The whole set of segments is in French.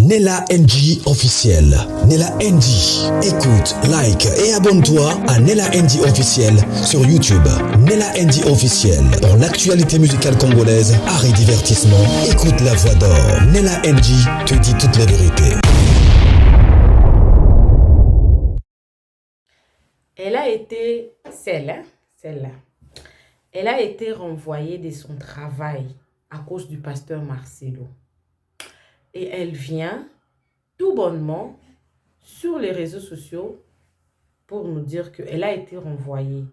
Nella NG officiel. Nella NG. Écoute, like et abonne-toi à Nella NG officiel sur YouTube. Nella NG officiel. Pour l'actualité musicale congolaise, art et divertissement, écoute la voix d'or. Nella NG te dit toute la vérité. Elle a été, celle-là, elle a été renvoyée de son travail à cause du pasteur Marcelo. Et elle vient tout bonnement sur les réseaux sociaux pour nous dire qu'elle a été renvoyée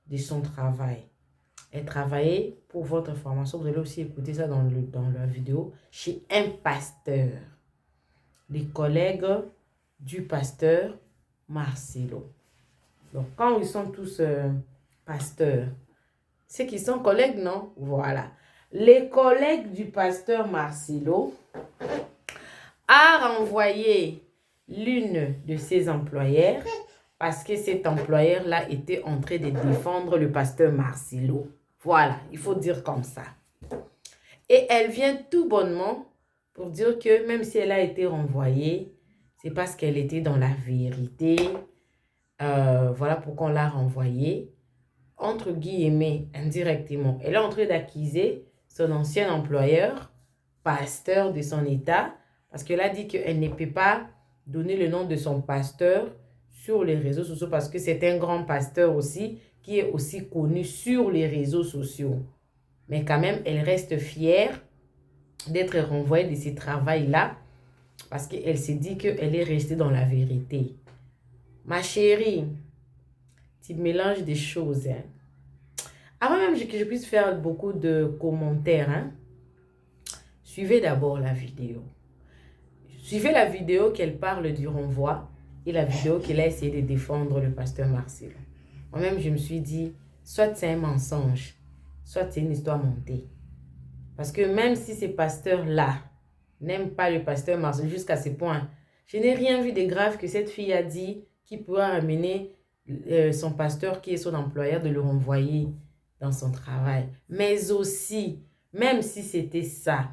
de son travail. Elle travaillait, pour votre information, vous allez aussi écouter ça dans la vidéo, chez un pasteur. Les collègues du pasteur Marcelo. Donc, quand ils sont tous pasteurs, c'est qu'ils sont collègues, non? Voilà. Les collègues du pasteur Marcelo a renvoyé l'une de ses employeurs parce que cet employeur-là était en train de défendre le pasteur Marcelo. Voilà, il faut dire comme ça. Et elle vient tout bonnement pour dire que même si elle a été renvoyée, c'est parce qu'elle était dans la vérité. Voilà pourquoi on l'a renvoyée, entre guillemets, indirectement. Elle est en train d'accuser son ancien employeur, pasteur de son état, parce qu'elle a dit qu'elle ne peut pas donner le nom de son pasteur sur les réseaux sociaux, parce que c'est un grand pasteur aussi, qui est aussi connu sur les réseaux sociaux. Mais quand même, elle reste fière d'être renvoyée de ce travail-là, parce qu'elle s'est dit qu'elle est restée dans la vérité. Ma chérie, tu mélanges des choses. Hein. Avant même que je puisse faire beaucoup de commentaires, hein, suivez d'abord la vidéo. Suivez la vidéo qu'elle parle du renvoi et la vidéo qu'elle a essayé de défendre le pasteur Marcelo. Moi-même, je me suis dit, soit c'est un mensonge, soit c'est une histoire montée. Parce que même si ces pasteurs-là n'aiment pas le pasteur Marcelo jusqu'à ce point, je n'ai rien vu de grave que cette fille a dit qui pourra amener son pasteur qui est son employeur de le renvoyer dans son travail. Mais aussi, même si c'était ça,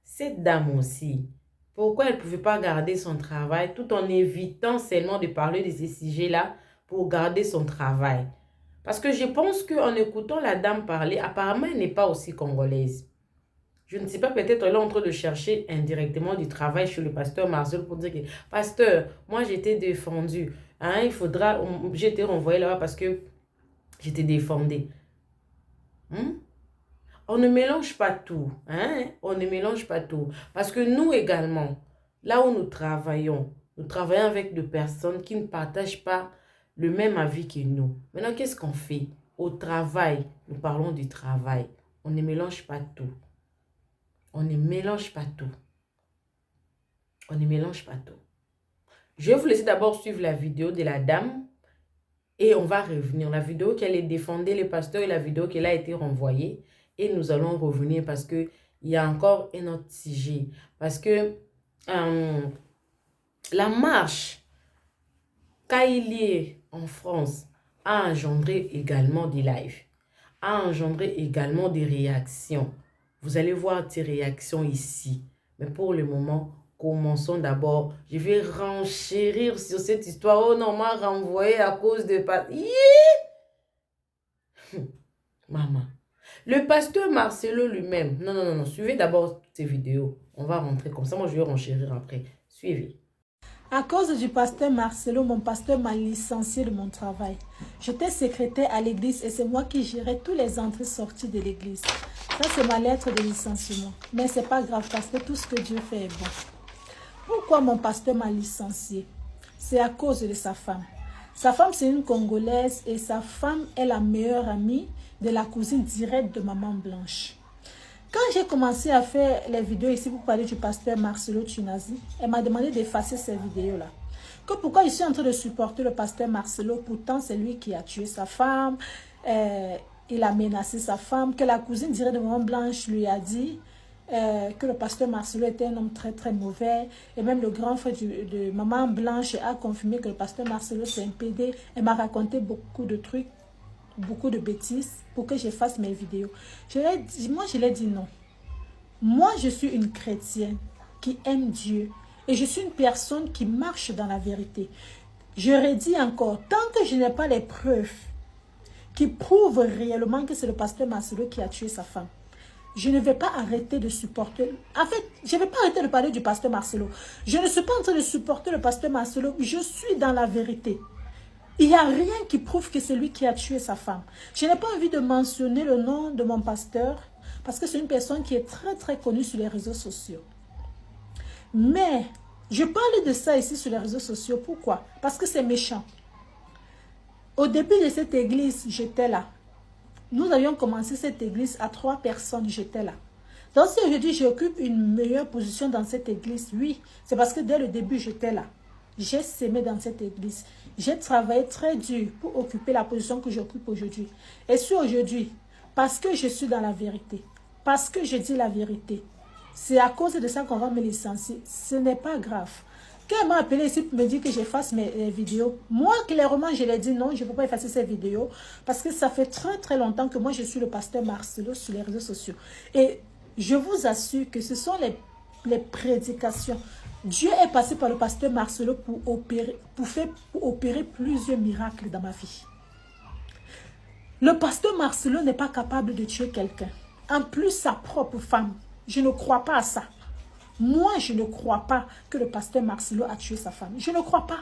cette dame aussi, pourquoi elle ne pouvait pas garder son travail tout en évitant seulement de parler de ces sujets-là pour garder son travail? Parce que je pense qu'en écoutant la dame parler, apparemment, elle n'est pas aussi congolaise. Je ne sais pas, peut-être elle est en train de chercher indirectement du travail chez le pasteur Marcelo pour dire que, pasteur, moi j'étais défendu. Hein, il faudra, j'étais renvoyé là-bas parce que j'étais défendu. On ne mélange pas tout. Hein? On ne mélange pas tout. Parce que nous également, là où nous travaillons avec des personnes qui ne partagent pas le même avis que nous. Maintenant, qu'est-ce qu'on fait? Au travail, nous parlons du travail. On ne mélange pas tout. On ne mélange pas tout. On ne mélange pas tout. Je vais vous laisser d'abord suivre la vidéo de la dame et on va revenir. La vidéo qu'elle a défendu le pasteur et la vidéo qu'elle a été renvoyée. Et nous allons revenir parce qu'il y a encore un autre sujet. Parce que la marche Kaili en France a engendré également des lives, a engendré également des réactions. Vous allez voir ces réactions ici. Mais pour le moment, commençons d'abord. Je vais renchérir sur cette histoire. Oh non, on m'a renvoyé à cause de... Maman. Le pasteur Marcelo lui-même. Non. Suivez d'abord ces vidéos. On va rentrer comme ça. Moi, je vais renchérir après. Suivez. À cause du pasteur Marcelo, mon pasteur m'a licencié de mon travail. J'étais secrétaire à l'église et c'est moi qui gérais tous les entrées-sorties de l'église. Ça, c'est ma lettre de licenciement. Mais c'est pas grave parce que tout ce que Dieu fait est bon. Pourquoi mon pasteur m'a licencié? C'est à cause de sa femme. Sa femme, c'est une Congolaise et sa femme est la meilleure amie de la cousine directe de Maman Blanche. Quand j'ai commencé à faire les vidéos ici pour parler du pasteur Marcelo Tunazi, elle m'a demandé d'effacer ces vidéos-là. Que pourquoi je suis en train de supporter le pasteur Marcelo, pourtant c'est lui qui a tué sa femme, il a menacé sa femme, que la cousine directe de Maman Blanche lui a dit que le pasteur Marcelo était un homme très très mauvais. Et même le grand frère de Maman Blanche a confirmé que le pasteur Marcelo c'est un PD. Elle m'a raconté beaucoup de trucs, beaucoup de bêtises pour que je fasse mes vidéos. Moi, je l'ai dit non. Moi, je suis une chrétienne. qui aime Dieu. Et je suis une personne qui marche dans la vérité. Je redis encore, tant que je n'ai pas les preuves qui prouvent réellement que c'est le pasteur Marcelo qui a tué sa femme, je ne vais pas arrêter de supporter. En fait, je ne vais pas arrêter de parler du pasteur Marcelo. Je ne suis pas en train de supporter le pasteur Marcelo. Je suis dans la vérité. Il n'y a rien qui prouve que c'est lui qui a tué sa femme. Je n'ai pas envie de mentionner le nom de mon pasteur parce que c'est une personne qui est très très connue sur les réseaux sociaux. Mais je parle de ça ici sur les réseaux sociaux. Pourquoi? Parce que c'est méchant. Au début de cette église, j'étais là. Nous avions commencé cette église à 3 personnes, j'étais là. Donc si aujourd'hui j'occupe une meilleure position dans cette église, oui, c'est parce que dès le début j'étais là. J'ai sémé dans cette église. J'ai travaillé très dur pour occuper la position que j'occupe aujourd'hui. Et si aujourd'hui, parce que je suis dans la vérité, parce que je dis la vérité, c'est à cause de ça qu'on va me licencier, ce n'est pas grave. Quand elle m'a appelé ici pour me dire que j'efface mes vidéos, moi, clairement, je lui ai dit non, je ne peux pas effacer ces vidéos parce que ça fait très, très longtemps que moi, je suis le pasteur Marcelo sur les réseaux sociaux. Et je vous assure que ce sont les prédications. Dieu est passé par le pasteur Marcelo pour opérer plusieurs miracles dans ma vie. Le pasteur Marcelo n'est pas capable de tuer quelqu'un. En plus, sa propre femme. Je ne crois pas à ça. Moi, je ne crois pas que le pasteur Marcelo a tué sa femme. Je ne crois pas.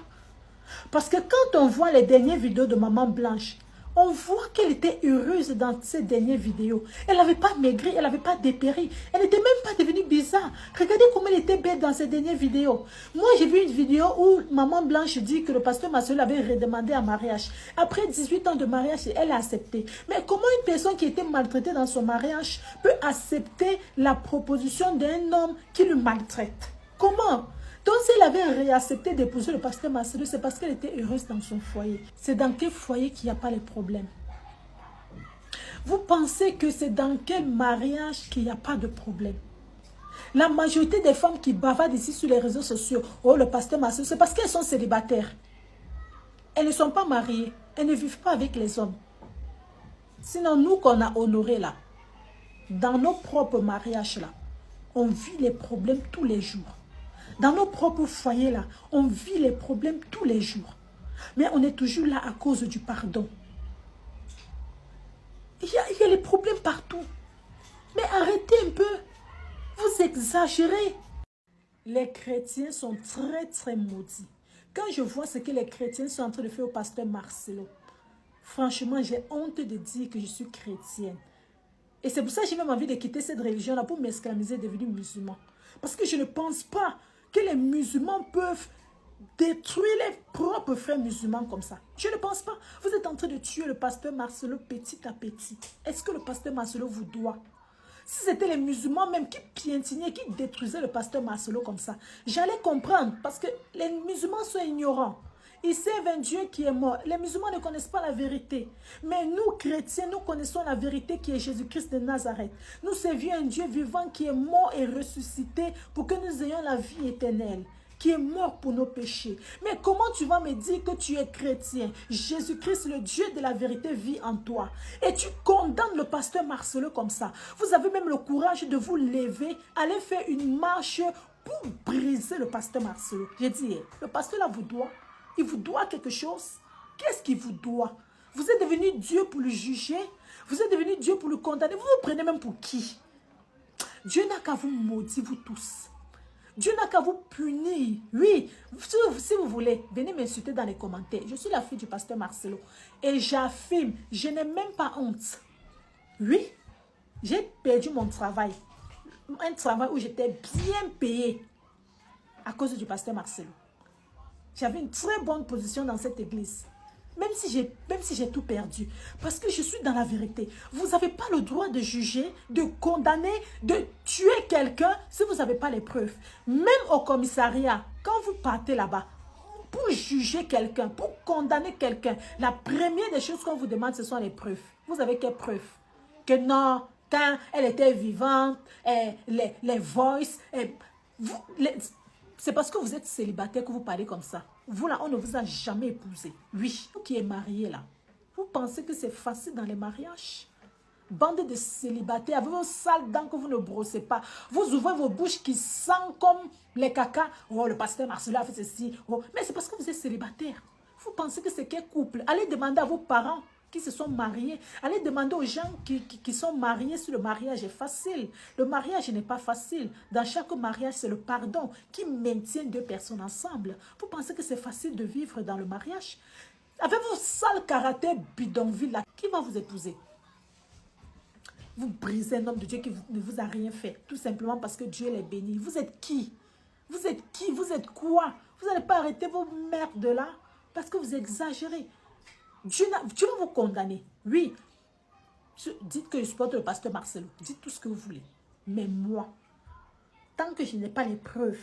Parce que quand on voit les dernières vidéos de Maman Blanche, on voit qu'elle était heureuse dans ces dernières vidéos. Elle n'avait pas maigri, elle n'avait pas dépéri. Elle n'était même pas devenue bizarre. Regardez comment elle était belle dans ces dernières vidéos. Moi, j'ai vu une vidéo où Maman Blanche dit que le pasteur Marcelo avait redemandé un mariage. Après 18 ans de mariage, elle a accepté. Mais comment une personne qui était maltraitée dans son mariage peut accepter la proposition d'un homme qui le maltraite? Comment? Donc, si elle avait réaccepté d'épouser le pasteur Marcelo, c'est parce qu'elle était heureuse dans son foyer. C'est dans quel foyer qu'il n'y a pas les problèmes? Vous pensez que c'est dans quel mariage qu'il n'y a pas de problème? La majorité des femmes qui bavardent ici sur les réseaux sociaux, oh, le pasteur Marcelo, c'est parce qu'elles sont célibataires. Elles ne sont pas mariées. Elles ne vivent pas avec les hommes. Sinon, nous qu'on a honorés là, dans nos propres mariages là, on vit les problèmes tous les jours. Dans nos propres foyers là, on vit les problèmes tous les jours. Mais on est toujours là à cause du pardon. Il y a les problèmes partout. Mais arrêtez un peu. Vous exagérez. Les chrétiens sont très très maudits. Quand je vois ce que les chrétiens sont en train de faire au pasteur Marcelo, franchement, j'ai honte de dire que je suis chrétienne. Et c'est pour ça que j'ai même envie de quitter cette religion-là pour m'esclamiser et devenir musulman. Parce que je ne pense pas que les musulmans peuvent détruire les propres frères musulmans comme ça. Je ne pense pas. Vous êtes en train de tuer le pasteur Marcelo petit à petit. Est-ce que le pasteur Marcelo vous doit? Si c'était les musulmans même qui piétinaient, qui détruisaient le pasteur Marcelo comme ça, j'allais comprendre parce que les musulmans sont ignorants. Ils servent un Dieu qui est mort. Les musulmans ne connaissent pas la vérité. Mais nous, chrétiens, nous connaissons la vérité qui est Jésus-Christ de Nazareth. Nous servons un Dieu vivant qui est mort et ressuscité pour que nous ayons la vie éternelle, qui est mort pour nos péchés. Mais comment tu vas me dire que tu es chrétien? Jésus-Christ, le Dieu de la vérité, vit en toi. Et tu condamnes le pasteur Marcelo comme ça. Vous avez même le courage de vous lever, aller faire une marche pour briser le pasteur Marcelo. J'ai dit, le pasteur là vous doit. Il vous doit quelque chose. Qu'est-ce qu'il vous doit? Vous êtes devenu Dieu pour le juger. Vous êtes devenu Dieu pour le condamner. Vous vous prenez même pour qui? Dieu n'a qu'à vous maudire, vous tous. Dieu n'a qu'à vous punir. Oui, si vous voulez, venez m'insulter dans les commentaires. Je suis la fille du pasteur Marcelo. Et j'affirme, je n'ai même pas honte. Oui, j'ai perdu mon travail. Un travail où j'étais bien payée à cause du pasteur Marcelo. J'avais une très bonne position dans cette église. Même si j'ai tout perdu. Parce que je suis dans la vérité. Vous n'avez pas le droit de juger, de condamner, de tuer quelqu'un si vous n'avez pas les preuves. Même au commissariat, quand vous partez là-bas, pour juger quelqu'un, pour condamner quelqu'un, la première des choses qu'on vous demande, ce sont les preuves. Vous avez quelles preuves? Que non, quand elle était vivante, les voices, c'est parce que vous êtes célibataire que vous parlez comme ça. Vous là, on ne vous a jamais épousé. Oui, vous qui êtes marié là, vous pensez que c'est facile dans les mariages? Bande de célibataires, avec vos sales dents que vous ne brossez pas. Vous ouvrez vos bouches qui sentent comme les caca. Oh, le pasteur Marcelo a fait ceci. Oh. Mais c'est parce que vous êtes célibataire. Vous pensez que c'est quel couple? Allez demander à vos parents qui se sont mariés. Allez demander aux gens qui sont mariés si le mariage est facile. Le mariage n'est pas facile. Dans chaque mariage, c'est le pardon qui maintient deux personnes ensemble. Vous pensez que c'est facile de vivre dans le mariage? Avec vos sales caractères bidonville là, qui va vous épouser? Vous brisez un homme de Dieu qui ne vous a rien fait. Tout simplement parce que Dieu les bénit. Vous êtes qui? Vous êtes qui? Vous êtes quoi? Vous n'allez pas arrêter vos merdes là parce que vous exagérez. Dieu va vous condamner. Oui. Dites que je supporte le pasteur Marcelo. Dites tout ce que vous voulez. Mais moi, tant que je n'ai pas les preuves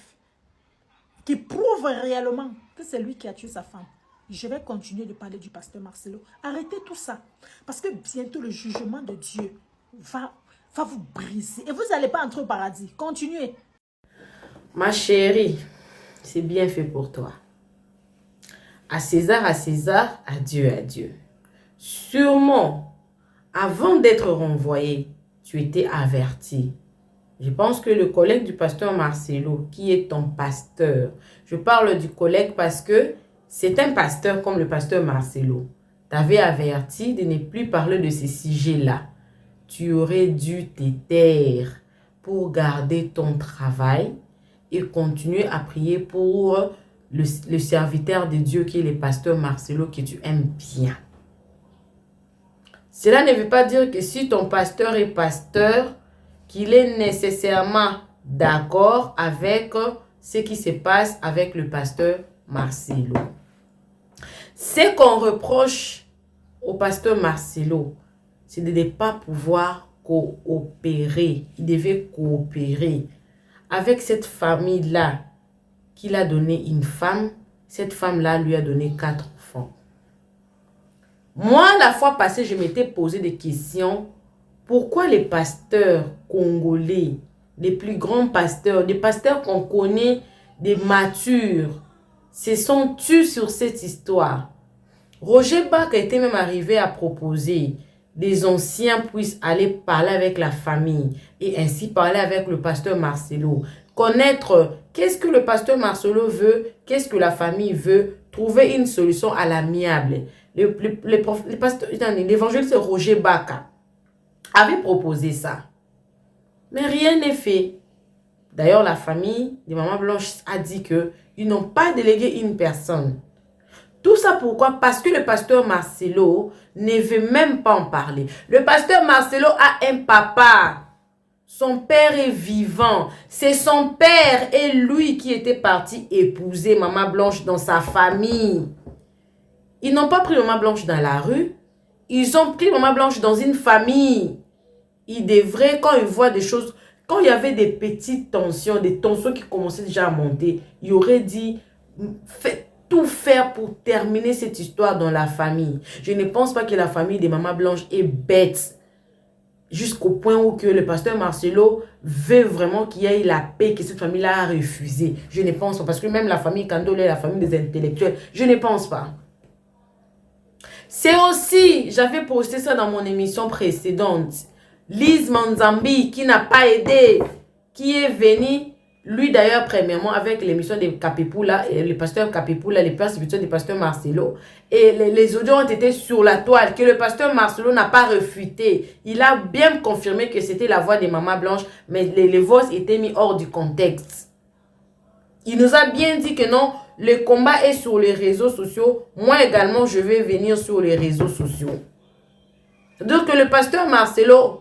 qui prouvent réellement que c'est lui qui a tué sa femme, je vais continuer de parler du pasteur Marcelo. Arrêtez tout ça. Parce que bientôt le jugement de Dieu va vous briser. Et vous n'allez pas entrer au paradis. Continuez. Ma chérie, c'est bien fait pour toi. À César, à Dieu, à Dieu. Sûrement, avant d'être renvoyé, tu étais averti. Je pense que le collègue du pasteur Marcelo, qui est ton pasteur, je parle du collègue parce que c'est un pasteur comme le pasteur Marcelo, t'avait averti de ne plus parler de ces sujets-là. Tu aurais dû te taire pour garder ton travail et continuer à prier pour le serviteur de Dieu qui est le pasteur Marcelo que tu aimes bien. Cela ne veut pas dire que si ton pasteur est pasteur, qu'il est nécessairement d'accord avec ce qui se passe avec le pasteur Marcelo. Ce qu'on reproche au pasteur Marcelo, c'est de ne pas pouvoir coopérer. Il devait coopérer avec cette famille-là qu'il a donné une femme. Cette femme-là lui a donné 4 enfants. Moi, la fois passée, je m'étais posé des questions. Pourquoi les pasteurs congolais, les plus grands pasteurs, des pasteurs qu'on connaît, des matures, se sont tus sur cette histoire? Roger Bach était même arrivé à proposer des anciens puissent aller parler avec la famille et ainsi parler avec le pasteur Marcelo. Connaître qu'est-ce que le pasteur Marcelo veut, qu'est-ce que la famille veut, trouver une solution à l'amiable. L'évangéliste Roger Bach avait proposé ça. Mais rien n'est fait. D'ailleurs, la famille de Maman Blanche a dit qu'ils n'ont pas délégué une personne. Tout ça pourquoi? Parce que le pasteur Marcelo ne veut même pas en parler. Le pasteur Marcelo a un papa. Son père est vivant. C'est son père et lui qui était parti épouser Maman Blanche dans sa famille. Ils n'ont pas pris Maman Blanche dans la rue. Ils ont pris Maman Blanche dans une famille. Ils devraient, quand ils voient des choses, quand il y avait des petites tensions, des tensions qui commençaient déjà à monter, ils auraient dit, faites tout faire pour terminer cette histoire dans la famille. Je ne pense pas que la famille de Maman Blanche est bête jusqu'au point où que le pasteur Marcelo veut vraiment qu'il y ait la paix que cette famille-là a refusé. Je ne pense pas. Parce que même la famille Kandole, la famille des intellectuels, je ne pense pas. C'est aussi, j'avais posté ça dans mon émission précédente, Lise Manzambi qui n'a pas aidé, qui est venue. Lui d'ailleurs, premièrement, avec l'émission de Capipula, le pasteur Capipula, les persécutions du pasteur Marcelo. Et les audios ont été sur la toile, que le pasteur Marcelo n'a pas refuté. Il a bien confirmé que c'était la voix de Maman Blanche, mais les voix étaient mis hors du contexte. Il nous a bien dit que non, le combat est sur les réseaux sociaux. Moi également, je vais venir sur les réseaux sociaux. Donc le pasteur Marcelo,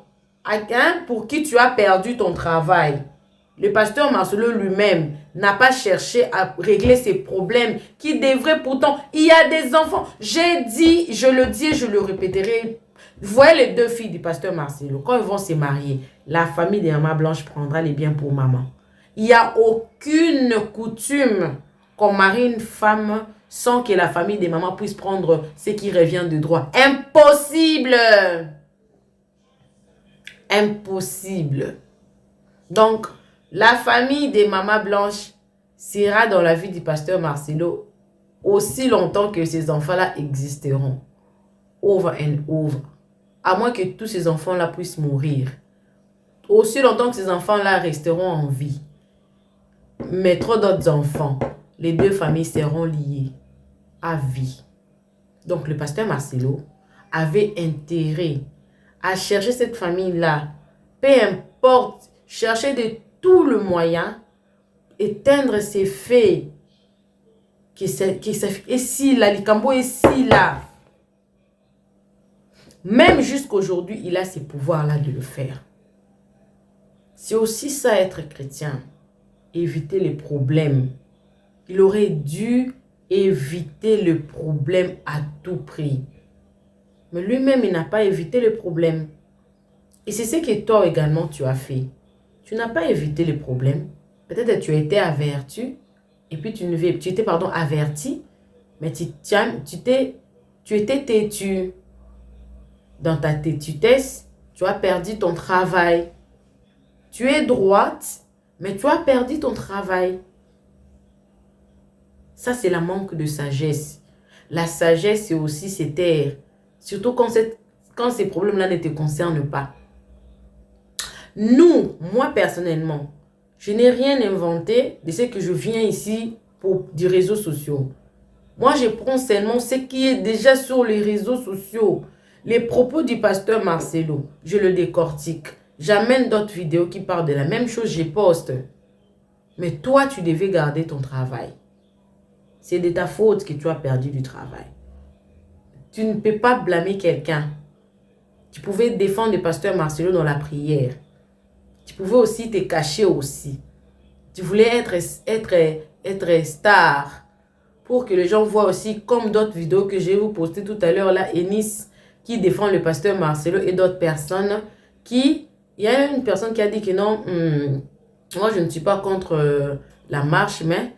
pour qui tu as perdu ton travail, le pasteur Marcelo lui-même n'a pas cherché à régler ses problèmes qui devraient pourtant... Il y a des enfants. J'ai dit, je le dis et je le répéterai. Vous voyez les 2 filles du pasteur Marcelo, quand ils vont se marier, la famille de Maman Blanche prendra les biens pour maman. Il n'y a aucune coutume qu'on marie une femme sans que la famille de maman puisse prendre ce qui revient de droit. Impossible! Impossible. Donc, la famille des Maman Blanche sera dans la vie du pasteur Marcelo aussi longtemps que ces enfants-là existeront. Over and over. à moins que tous ces enfants-là puissent mourir. Aussi longtemps que ces enfants-là resteront en vie, mais trop d'autres enfants, les deux familles seront liées à vie. Donc le pasteur Marcelo avait intérêt à chercher cette famille-là, peu importe, chercher de tout le moyen, éteindre ces faits, et si là, Likambo est si là. Même jusqu'aujourd'hui, il a ces pouvoirs-là de le faire. C'est aussi ça être chrétien, éviter les problèmes. Il aurait dû éviter le problème à tout prix. Mais lui-même, il n'a pas évité le problème. Et c'est ce que toi également tu as fait. Tu n'as pas évité le problème. Peut-être que tu as été averti, et puis tu étais averti, mais tu étais têtu. Dans ta têtutesse, tu as perdu ton travail. Tu es droite, mais tu as perdu ton travail. Ça, c'est la manque de sagesse. La sagesse, c'est aussi se taire. Surtout quand ces problèmes-là ne te concernent pas. Moi personnellement, je n'ai rien inventé de ce que je viens ici pour des réseaux sociaux. Moi, je prends seulement ce qui est déjà sur les réseaux sociaux. Les propos du pasteur Marcelo, je le décortique. J'amène d'autres vidéos qui parlent de la même chose, je poste. Mais toi, tu devais garder ton travail. C'est de ta faute que tu as perdu du travail. Tu ne peux pas blâmer quelqu'un. Tu pouvais défendre le pasteur Marcelo dans la prière. Tu pouvais aussi te cacher aussi. Tu voulais être star pour que les gens voient aussi, comme d'autres vidéos que j'ai vous postées tout à l'heure là, Enis qui défend le pasteur Marcelo et d'autres personnes il y a une personne qui a dit que non, moi je ne suis pas contre la marche, mais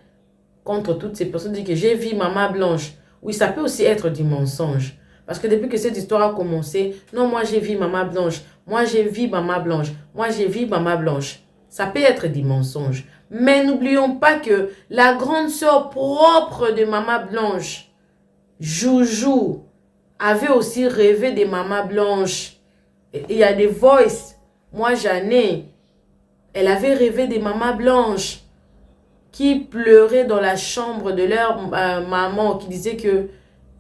contre toutes ces personnes qui disent que j'ai vu Maman Blanche. Oui, ça peut aussi être du mensonge. Parce que depuis que cette histoire a commencé, non, moi j'ai vu Maman Blanche, moi j'ai vu Maman Blanche, moi j'ai vu Maman Blanche. Ça peut être du mensonge. Mais n'oublions pas que la grande sœur propre de Maman Blanche, Joujou, avait aussi rêvé de Maman Blanche. Il y a des voices. Moi, j'en ai. Elle avait rêvé de Maman Blanche qui pleurait dans la chambre de leur maman, qui disait que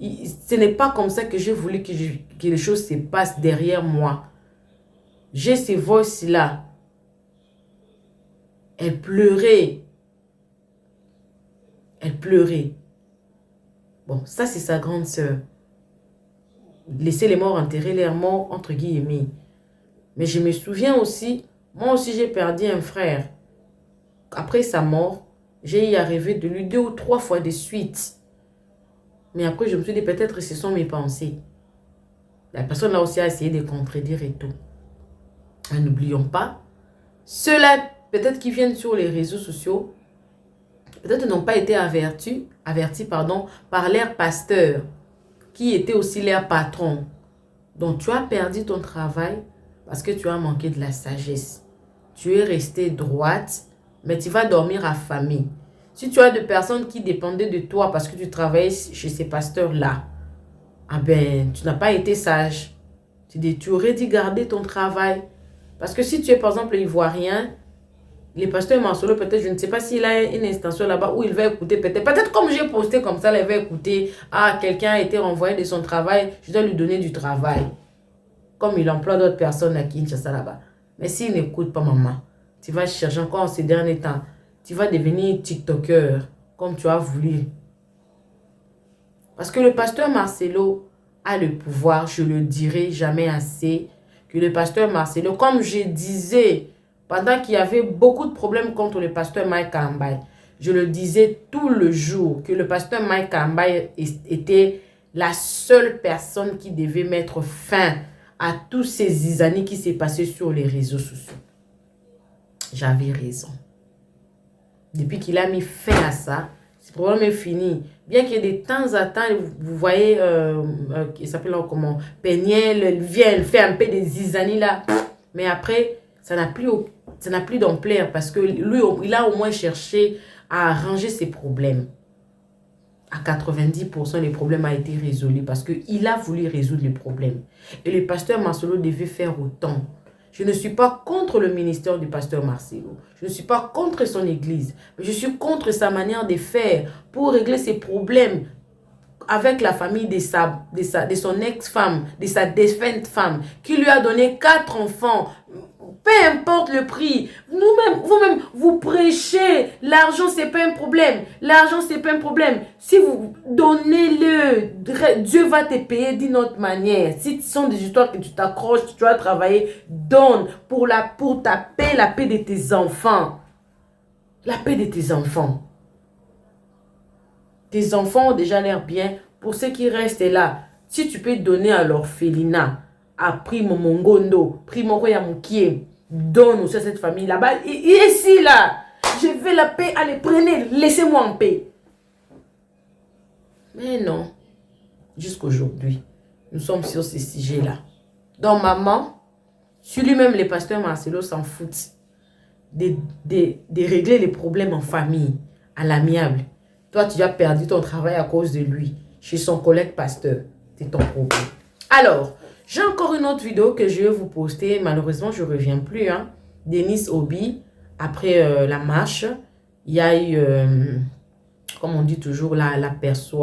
ce n'est pas comme ça que j'ai voulu que les choses se passent derrière moi. J'ai ces voices-là. Elle pleurait. Elle pleurait. Bon, ça c'est sa grande sœur. Laisser les morts enterrer leurs morts, entre guillemets. Mais je me souviens aussi, moi aussi j'ai perdu un frère. Après sa mort, j'ai eu à rêver de lui 2 ou 3 fois de suite. Mais après je me suis dit peut-être que ce sont mes pensées. La personne là aussi a essayé de contredire et tout. Mais n'oublions pas, ceux-là peut-être qui viennent sur les réseaux sociaux, peut-être n'ont pas été avertis par leur pasteur, qui était aussi leur patron. Donc tu as perdu ton travail parce que tu as manqué de la sagesse. Tu es resté droite, mais tu vas dormir affamé. Si tu as des personnes qui dépendaient de toi parce que tu travaillais chez ces pasteurs-là, ah ben, tu n'as pas été sage. Tu aurais dû garder ton travail. Parce que si tu es par exemple ivoirien, les pasteurs Marcelo, peut-être, je ne sais pas s'il a une extension là-bas où il va écouter, peut-être comme j'ai posté comme ça, il va écouter, ah, quelqu'un a été renvoyé de son travail, je dois lui donner du travail. Comme il emploie d'autres personnes à Kinshasa là-bas. Mais s'il n'écoute pas maman, tu vas chercher encore en ces derniers temps, tu vas devenir TikToker, comme tu as voulu. Parce que le pasteur Marcelo a le pouvoir, je le dirai jamais assez, que le pasteur Marcelo, comme je disais, pendant qu'il y avait beaucoup de problèmes contre le pasteur Mike Ambaye, je le disais tout le jour que le pasteur Mike Ambaye était la seule personne qui devait mettre fin à tous ces zizanies qui s'est passé sur les réseaux sociaux. J'avais raison. Depuis qu'il a mis fin à ça, ce problème est fini. Bien qu'il y ait de temps à temps, vous voyez, il s'appelle comment, Peniel, elle vient, elle fait un peu des zizanies là. Mais après, ça n'a plus d'ampleur parce que lui, il a au moins cherché à arranger ses problèmes. à 90%, les problèmes ont été résolus parce qu'il a voulu résoudre les problèmes. Et le pasteur Marcelo devait faire autant. Je ne suis pas contre le ministère du pasteur Marcelo. Je ne suis pas contre son église. Mais je suis contre sa manière de faire pour régler ses problèmes avec la famille de son ex-femme, de sa défunte femme, qui lui a donné 4 enfants. Peu importe le prix, vous-même, vous prêchez. L'argent, c'est pas un problème. L'argent, c'est pas un problème. Si vous donnez-le, Dieu va te payer d'une autre manière. Si ce sont des histoires que tu t'accroches, tu dois travailler, donne pour ta paix, la paix de tes enfants. La paix de tes enfants. Tes enfants ont déjà l'air bien. Pour ceux qui restent là, si tu peux donner à l'orphelinat, à Primo Mongondo, Primo Koyamukie, donne aussi à cette famille là-bas. Et ici, là, je veux la paix. Allez, prenez, laissez-moi en paix. Mais non. Jusqu'aujourd'hui, nous sommes sur ces sujets-là. Donc, maman, sur lui-même, les pasteurs Marcelo s'en foutent de régler les problèmes en famille, à l'amiable. Toi, tu as perdu ton travail à cause de lui, chez son collègue pasteur. C'est ton problème. Alors, j'ai encore une autre vidéo que je vais vous poster. Malheureusement, je ne reviens plus. Hein. Denis Obi, après la marche, il y a eu, comme on dit toujours, l'aperçu,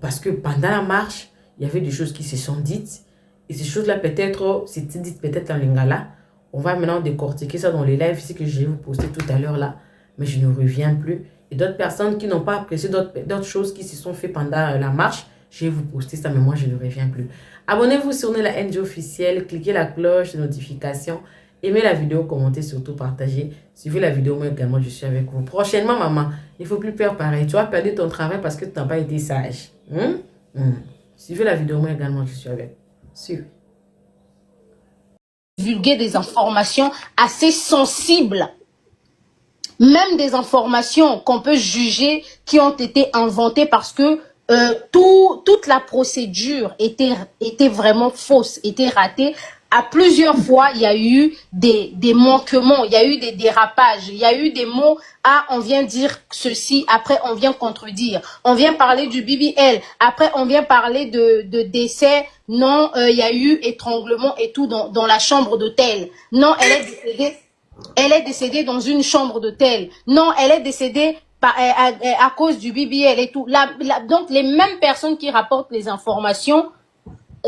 parce que pendant la marche, il y avait des choses qui se sont dites. Et ces choses-là, peut-être, c'était dit peut-être en lingala. On va maintenant décortiquer ça dans les lives ici que je vais vous poster tout à l'heure là. Mais je ne reviens plus. Et d'autres personnes qui n'ont pas apprécié d'autres choses qui se sont faites pendant la marche, je vais vous poster ça, mais moi, je ne reviens plus. Abonnez-vous sur Nella NG officielle, cliquez la cloche de notification, aimez la vidéo, commentez, surtout partagez. Suivez la vidéo, moi également, je suis avec vous. Prochainement, maman, il ne faut plus peur pareil. Tu as perdu ton travail parce que tu n'as pas été sage. Suivez la vidéo, moi également, je suis avec vous. Suivez. Divulguer des informations assez sensibles. Même des informations qu'on peut juger qui ont été inventées parce que toute la procédure était vraiment fausse, était ratée. À plusieurs fois, il y a eu des manquements, il y a eu des dérapages, il y a eu des mots, on vient dire ceci, après on vient contredire. On vient parler du BBL, après on vient parler de décès. Non, il y a eu étranglement et tout dans la chambre d'hôtel. Non, elle est décédée dans une chambre d'hôtel. Non, elle est décédée à cause du BBL et tout. Donc, les mêmes personnes qui rapportent les informations,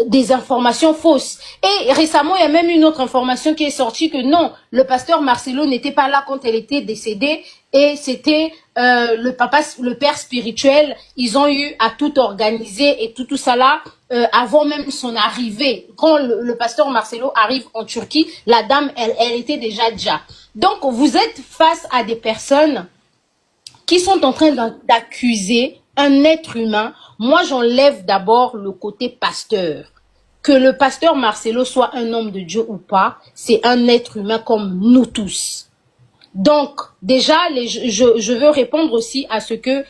des informations fausses. Et récemment, il y a même une autre information qui est sortie que non, le pasteur Marcelo n'était pas là quand elle était décédée et c'était le père spirituel. Ils ont eu à tout organiser et tout ça là avant même son arrivée. Quand le pasteur Marcelo arrive en Turquie, la dame, elle était déjà. Donc, vous êtes face à des personnes qui sont en train d'accuser un être humain. Moi, j'enlève d'abord le côté pasteur. Que le pasteur Marcelo soit un homme de Dieu ou pas, c'est un être humain comme nous tous. Donc, déjà, je veux répondre aussi à ce que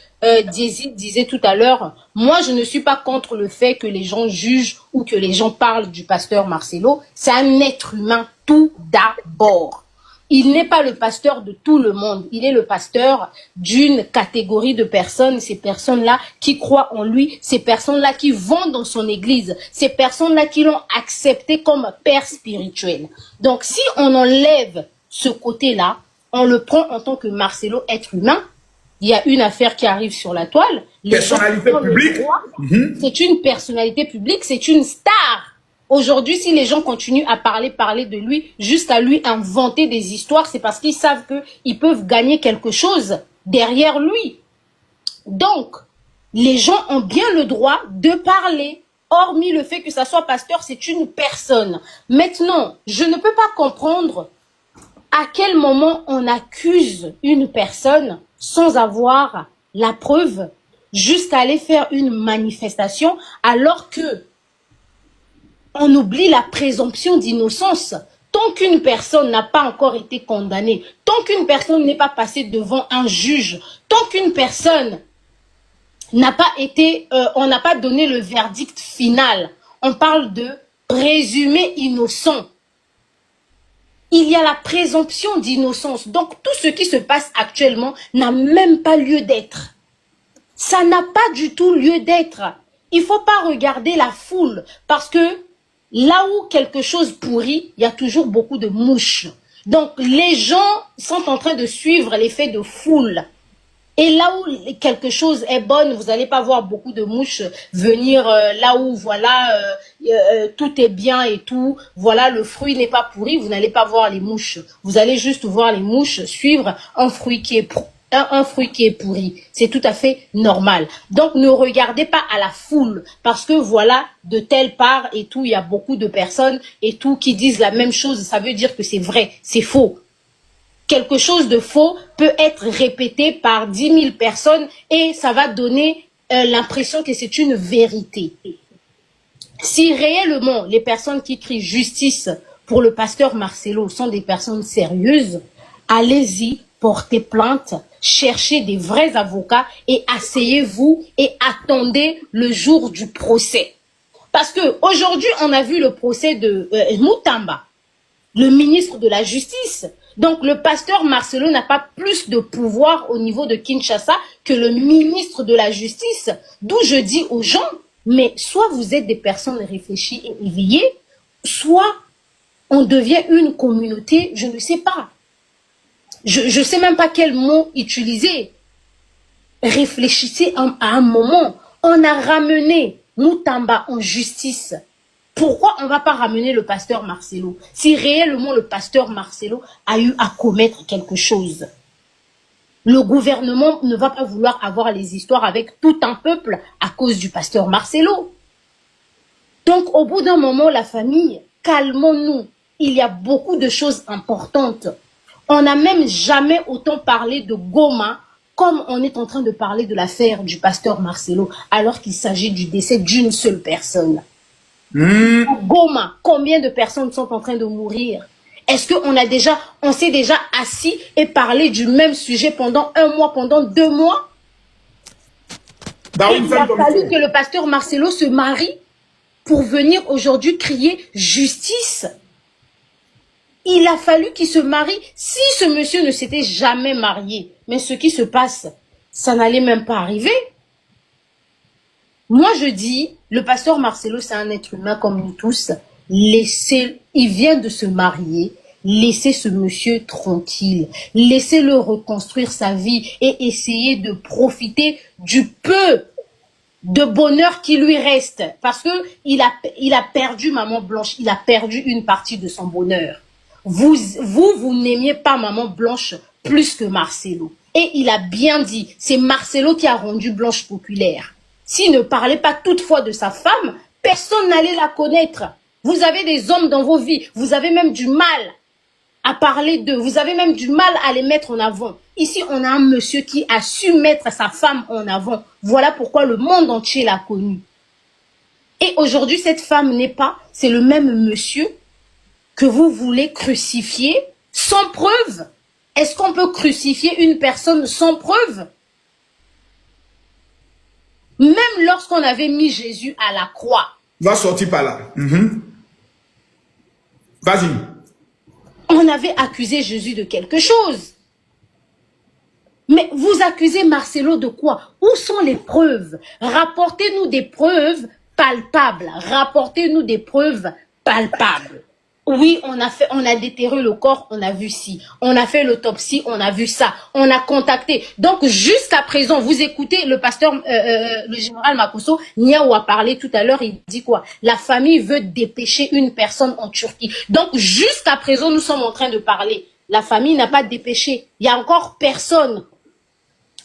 Diezid disait tout à l'heure. Moi, je ne suis pas contre le fait que les gens jugent ou que les gens parlent du pasteur Marcelo. C'est un être humain tout d'abord. Il n'est pas le pasteur de tout le monde. Il est le pasteur d'une catégorie de personnes. Ces personnes-là qui croient en lui. Ces personnes-là qui vont dans son église. Ces personnes-là qui l'ont accepté comme père spirituel. Donc, si on enlève ce côté-là, on le prend en tant que Marcelo, être humain. Il y a une affaire qui arrive sur la toile. Personnalité publique. C'est une personnalité publique. C'est une star. Aujourd'hui, si les gens continuent à parler de lui, jusqu'à lui inventer des histoires, c'est parce qu'ils savent qu'ils peuvent gagner quelque chose derrière lui. Donc, les gens ont bien le droit de parler, hormis le fait que ça soit pasteur, c'est une personne. Maintenant, je ne peux pas comprendre à quel moment on accuse une personne sans avoir la preuve, jusqu'à aller faire une manifestation, alors que on oublie la présomption d'innocence. Tant qu'une personne n'a pas encore été condamnée, tant qu'une personne n'est pas passée devant un juge, tant qu'une personne n'a pas été, on n'a pas donné le verdict final, on parle de présumé innocent. il y a la présomption d'innocence. Donc, tout ce qui se passe actuellement n'a même pas lieu d'être. Ça n'a pas du tout lieu d'être. Il ne faut pas regarder la foule parce que là où quelque chose pourrit, il y a toujours beaucoup de mouches. Donc, les gens sont en train de suivre l'effet de foule. Et là où quelque chose est bonne, vous n'allez pas voir beaucoup de mouches venir là où, voilà, tout est bien et tout. Voilà, le fruit n'est pas pourri, vous n'allez pas voir les mouches. Vous allez juste voir les mouches suivre un fruit qui est pourri. C'est tout à fait normal. Donc, ne regardez pas à la foule parce que voilà, de telle part et tout, il y a beaucoup de personnes et tout qui disent la même chose. Ça veut dire que c'est vrai, c'est faux. Quelque chose de faux peut être répété par 10 000 personnes et ça va donner l'impression que c'est une vérité. Si réellement les personnes qui crient justice pour le pasteur Marcelo sont des personnes sérieuses, allez-y, portez plainte, cherchez des vrais avocats et asseyez-vous et attendez le jour du procès. Parce que aujourd'hui, on a vu le procès de Mutamba, le ministre de la Justice. Donc, le pasteur Marcelo n'a pas plus de pouvoir au niveau de Kinshasa que le ministre de la Justice. D'où je dis aux gens, mais soit vous êtes des personnes réfléchies et éveillées, soit on devient une communauté, je ne sais pas. Je ne sais même pas quel mot utiliser. Réfléchissez à un moment. On a ramené Mutamba en justice. Pourquoi on ne va pas ramener le pasteur Marcelo si réellement le pasteur Marcelo a eu à commettre quelque chose? Le gouvernement ne va pas vouloir avoir les histoires avec tout un peuple à cause du pasteur Marcelo. Donc, au bout d'un moment, la famille, calmons-nous. Il y a beaucoup de choses importantes. On n'a même jamais autant parlé de Goma comme on est en train de parler de l'affaire du pasteur Marcelo, alors qu'il s'agit du décès d'une seule personne. Goma, combien de personnes sont en train de mourir? Est-ce qu'on s'est déjà assis et parlé du même sujet pendant 1 mois, pendant 2 mois? Et il a fallu que le pasteur Marcelo se marie pour venir aujourd'hui crier justice. Il a fallu qu'il se marie si ce monsieur ne s'était jamais marié. Mais ce qui se passe, ça n'allait même pas arriver. Moi, je dis, le pasteur Marcelo, c'est un être humain comme nous tous. Laissez, il vient de se marier. Laissez ce monsieur tranquille. Laissez-le reconstruire sa vie et essayer de profiter du peu de bonheur qui lui reste. Parce que il a perdu Maman Blanche. Il a perdu une partie de son bonheur. Vous n'aimiez pas Maman Blanche plus que Marcelo. Et il a bien dit, c'est Marcelo qui a rendu Blanche populaire. S'il ne parlait pas toutefois de sa femme, personne n'allait la connaître. Vous avez des hommes dans vos vies, vous avez même du mal à parler d'eux, vous avez même du mal à les mettre en avant. Ici, on a un monsieur qui a su mettre sa femme en avant. Voilà pourquoi le monde entier l'a connu. Et aujourd'hui, cette femme n'est pas, c'est le même monsieur que vous voulez crucifier sans preuve. Est-ce qu'on peut crucifier une personne sans preuve? Même lorsqu'on avait mis Jésus à la croix. Va sortir par là. Vas-y. On avait accusé Jésus de quelque chose. Mais vous accusez Marcelo de quoi? Où sont les preuves? Rapportez-nous des preuves palpables. Rapportez-nous des preuves palpables. Oui, on a déterré le corps, on a vu ci. On a fait l'autopsie, on a vu ça. On a contacté. Donc, jusqu'à présent, vous écoutez le pasteur, le général Makosso, Niaou a parlé tout à l'heure, il dit quoi? La famille veut dépêcher une personne en Turquie. Donc, jusqu'à présent, nous sommes en train de parler. La famille n'a pas dépêché. Il y a encore personne.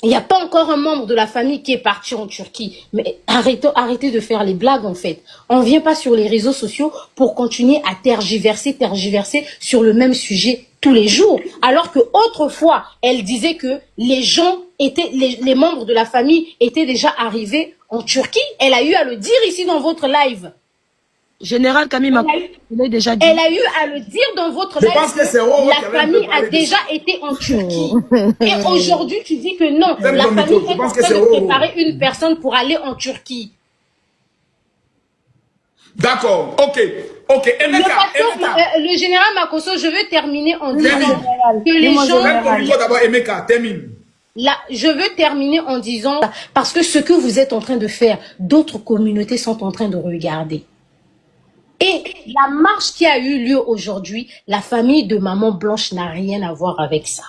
Il n'y a pas encore un membre de la famille qui est parti en Turquie. Mais arrêtez de faire les blagues, en fait. On ne vient pas sur les réseaux sociaux pour continuer à tergiverser sur le même sujet tous les jours. Alors que autrefois, elle disait que les gens étaient, les membres de la famille étaient déjà arrivés en Turquie. Elle a eu à le dire ici dans votre live. Général Camille Macron, il a déjà dit. Elle a eu à le dire dans votre live. La famille a déjà été en Turquie. Et aujourd'hui, tu dis que non, la famille est en train de préparer une personne pour aller en Turquie. D'accord, ok. Ok, Emeka, Le général Makosso, je veux terminer en disant que les Même gens... ton micro d'abord, Emeka, termine. Là, je veux terminer en disant, parce que ce que vous êtes en train de faire, d'autres communautés sont en train de regarder. Et la marche qui a eu lieu aujourd'hui, la famille de Maman Blanche n'a rien à voir avec ça.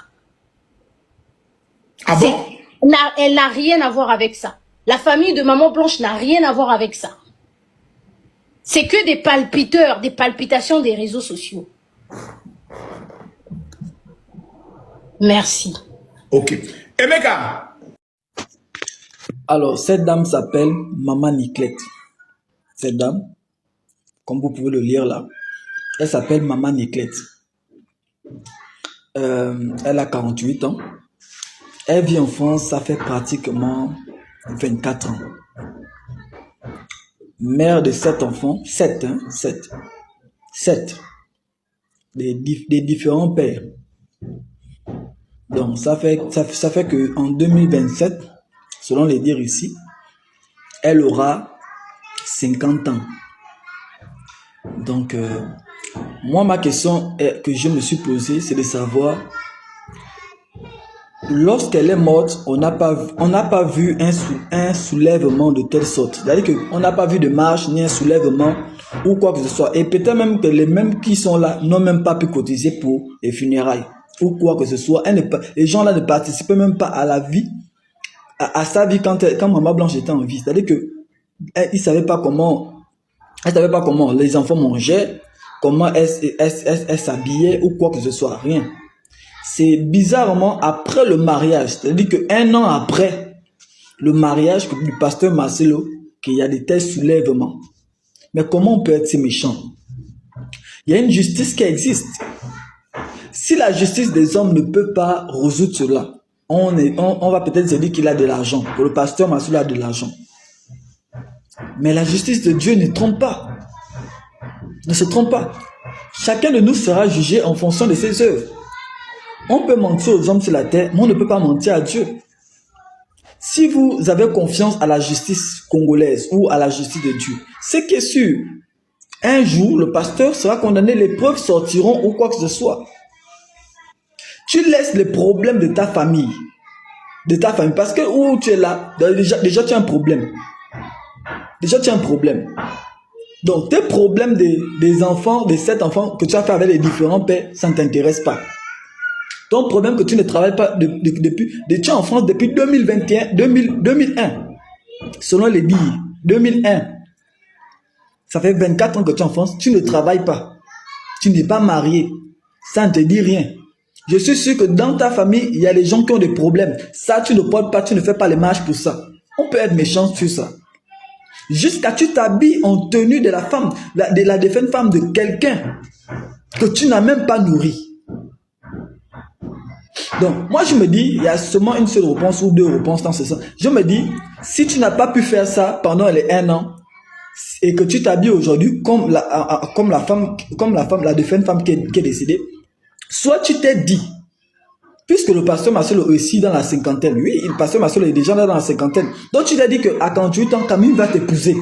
Ah bon? Elle n'a rien à voir avec ça. La famille de Maman Blanche n'a rien à voir avec ça. C'est que des palpiteurs, des palpitations des réseaux sociaux. Merci. Ok. Emeka. Alors, cette dame s'appelle Maman Niclette. Cette dame, comme vous pouvez le lire là, elle s'appelle Maman Niclette. Elle a 48 ans. Elle vit en France, ça fait pratiquement 24 ans. Mère de 7 enfants, 7. Des différents pères. Donc, ça fait que en 2027, selon les dires ici, elle aura 50 ans. Donc, moi, ma question que je me suis posée, c'est de savoir, lorsqu'elle est morte, on n'a pas vu un soulèvement de telle sorte. C'est-à-dire qu'on n'a pas vu de marche, ni un soulèvement, ou quoi que ce soit. Et peut-être même que les mêmes qui sont là n'ont même pas pu cotiser pour les funérailles, ou quoi que ce soit. Les gens là ne participaient même pas à la vie, à sa vie quand Maman Blanche était en vie. C'est-à-dire que ils ne savaient pas comment les enfants mangeaient, comment elle s'habillait, ou quoi que ce soit. Rien. C'est bizarrement après le mariage, c'est-à-dire qu'un an après le mariage du pasteur Marcelo, qu'il y a des tels soulèvements. Mais comment on peut être si méchant? Il y a une justice qui existe. Si la justice des hommes ne peut pas résoudre cela, on va peut-être se dire qu'il a de l'argent, que le pasteur Marcelo a de l'argent. Mais la justice de Dieu ne trompe pas. Ne se trompe pas. Chacun de nous sera jugé en fonction de ses œuvres. On peut mentir aux hommes sur la terre, mais on ne peut pas mentir à Dieu. Si vous avez confiance à la justice congolaise ou à la justice de Dieu, c'est que sûr, un jour, le pasteur sera condamné, les preuves sortiront ou quoi que ce soit. Tu laisses les problèmes de ta famille, parce que où tu es là, déjà tu as un problème. Déjà tu as un problème. Donc tes problèmes des enfants, des 7 enfants que tu as fait avec les différents pères, ça ne t'intéresse pas. Ton problème que tu ne travailles pas depuis, tu es en France depuis 2001, selon les dires, 2001. Ça fait 24 ans que tu es en France, tu ne travailles pas. Tu n'es pas marié. Ça ne te dit rien. Je suis sûr que dans ta famille, il y a des gens qui ont des problèmes. Ça, tu ne portes pas, tu ne fais pas les marches pour ça. On peut être méchant sur ça. Jusqu'à tu t'habilles en tenue de la femme, de la défunte femme de quelqu'un que tu n'as même pas nourri. Donc, moi je me dis, il y a seulement une seule réponse ou 2 réponses dans ce sens. Je me dis, si tu n'as pas pu faire ça pendant les 1 an, et que tu t'habilles aujourd'hui comme la défunte femme qui est décédée, soit tu t'es dit, puisque le pasteur Marcelo est ici dans la cinquantaine, oui, le pasteur Marcelo est déjà là dans la cinquantaine, donc tu t'es dit qu'à 48 ans, Camille va t'épouser,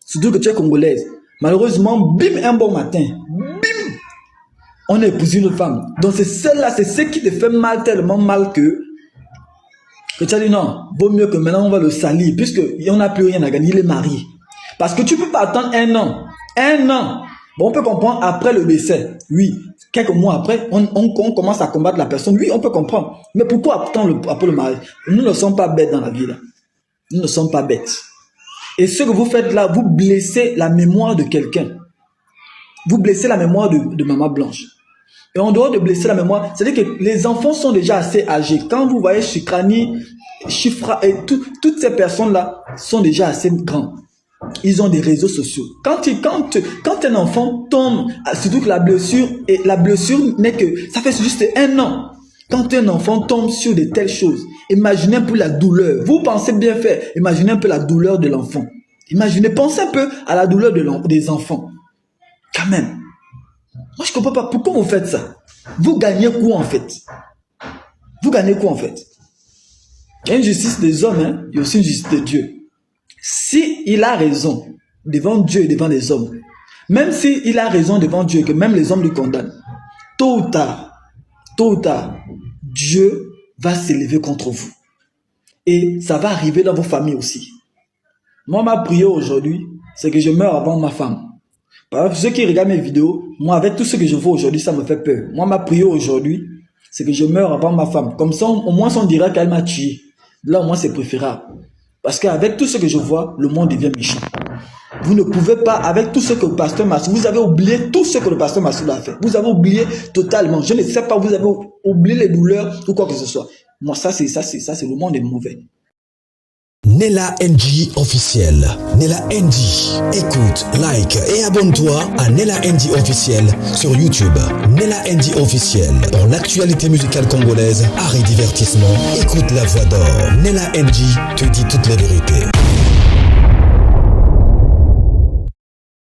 surtout que tu es congolaise. Malheureusement, bim, un bon matin, bim, on a épousé une femme. Donc c'est celle-là, c'est ce qui te fait mal, tellement mal que tu as dit non, vaut mieux que maintenant on va le salir, puisqu'on n'a plus rien à gagner, il est marié. Parce que tu ne peux pas attendre 1 an. 1 an. Bon, on peut comprendre après le décès. Oui. Quelques mois après, on commence à combattre la personne. Oui, on peut comprendre. Mais pourquoi attendre après le mariage? Nous ne sommes pas bêtes dans la vie là. Nous ne sommes pas bêtes. Et ce que vous faites là, vous blessez la mémoire de quelqu'un. Vous blessez la mémoire de Maman Blanche. Et en dehors de blesser la mémoire, c'est-à-dire que les enfants sont déjà assez âgés. Quand vous voyez Chikrani, Chifra et toutes ces personnes-là sont déjà assez grands. Ils ont des réseaux sociaux. Quand un enfant tombe, surtout que la blessure n'est que, ça fait juste 1 an. Quand un enfant tombe sur de telles choses, imaginez un peu la douleur. Vous pensez bien faire, imaginez un peu la douleur de l'enfant. Pensez un peu à la douleur des enfants. Quand même. Moi, je ne comprends pas. Pourquoi vous faites ça? Vous gagnez quoi en fait? Vous gagnez quoi en fait? Il y a une justice des hommes, il y a aussi une justice de Dieu. Si il a raison devant Dieu et devant les hommes, Même s'il a raison devant Dieu et que même les hommes le condamnent, tôt ou tard, Dieu va s'élever contre vous. Et ça va arriver dans vos familles aussi. Moi, ma prière aujourd'hui, c'est que je meure avant ma femme. Par exemple, ceux qui regardent mes vidéos, moi, avec tout ce que je vois aujourd'hui, ça me fait peur. Moi, ma prière aujourd'hui, c'est que je meure avant ma femme. Comme ça, au moins, on dira qu'elle m'a tué. Là, au moins, c'est préférable. Parce qu'avec tout ce que je vois, le monde devient méchant. Vous ne pouvez pas, avec tout ce que le pasteur Marcelo, vous avez oublié tout ce que le pasteur Marcelo a fait. Vous avez oublié totalement. Je ne sais pas, vous avez oublié les douleurs ou quoi que ce soit. Moi, ça, c'est le monde est mauvais. Nella NG officiel. Nella NG. Écoute, like et abonne-toi à Nella NG officiel sur YouTube. Nella NG officiel. Pour l'actualité musicale congolaise, art et divertissement, écoute la voix d'or. Nella NG te dit toutes les vérités.